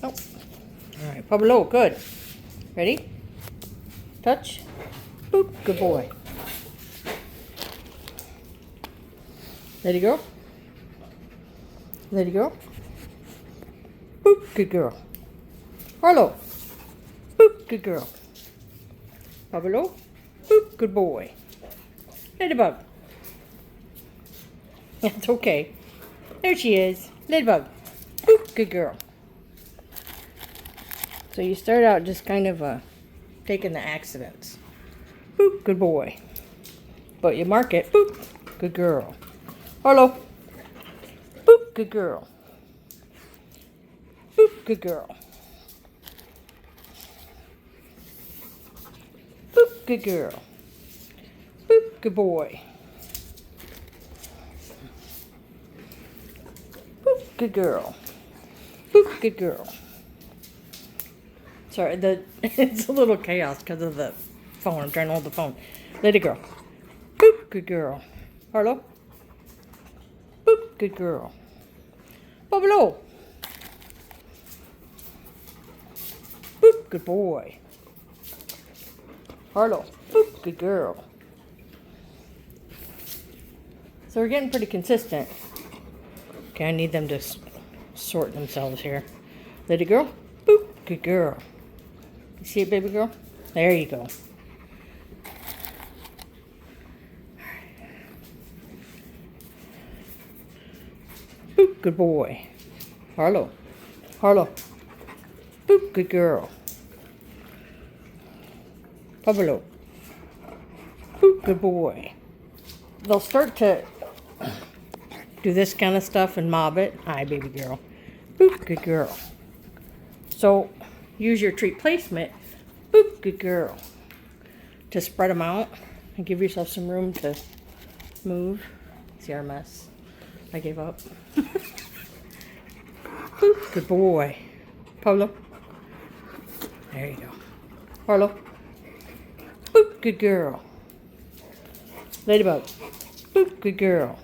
Oh. All right, Pablo, good. Ready? Touch. Boop, good boy. Let it go. Let it go. Boop, good girl. Harlow. Boop, good girl. Pablo. Boop, good boy. Ladybug. That's okay. There she is. Ladybug. Boop, good girl. So you start out just kind of taking the accidents. Boop, good boy. But you mark it. Boop, good girl. Harlow. Boop, good girl. Boop, good girl. Boop, good girl. Boop, good boy. Boop, good girl. Boop, good girl. Sorry, it's a little chaos because of the phone. I'm trying to hold the phone. Let it go. Boop, good girl. Harlow. Boop, good girl. Pablo. Boop, good boy. Harlow. Boop, good girl. So we're getting pretty consistent. Okay, I need them to sort themselves here. Let it go. Boop, good girl. You see it, baby girl? There you go. Boop, good boy. Harlow. Harlow. Boop, good girl. Pablo. Boop, good boy. They'll start to do this kind of stuff and mob it. Hi, baby girl. Boop, good girl. So use your treat placement. Boop, good girl. To spread them out and give yourself some room to move. See our mess? I gave up. Boop, good boy. Pablo. There you go. Harlow. Boop, good girl. Ladybug. Boop, good girl.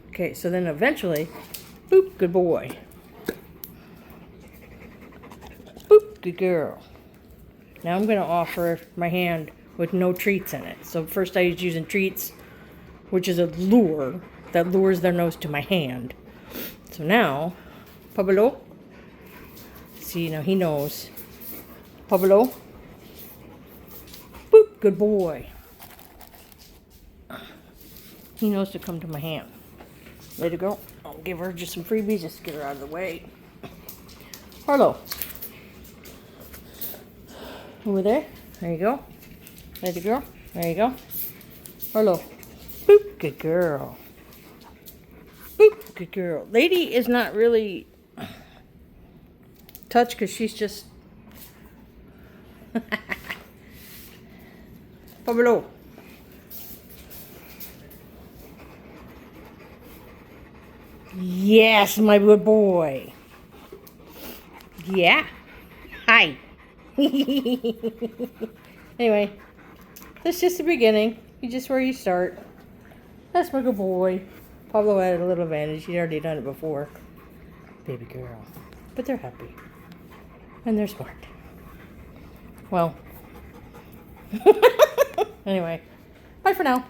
Okay, so then eventually, boop, good boy. Boop, good girl. Now I'm going to offer my hand with no treats in it. So first I was using treats, which is a lure that lures their nose to my hand. So now, Pablo. See, now he knows. Pablo. Boop, good boy. He knows to come to my hand. Let it go. I'll give her just some freebies just to get her out of the way. Harlow. Over there. There you go. Let it go. There you go. Harlow. Boop, good girl. Boop, good girl. Lady is not really touched because she's just... Pablo. Yes, my good boy. Yeah. Hi. Anyway, that's just the beginning. You just where you start. That's my good boy. Pablo had a little advantage. He'd already done it before. Baby girl. But they're happy. And they're smart. Well. Anyway, bye for now.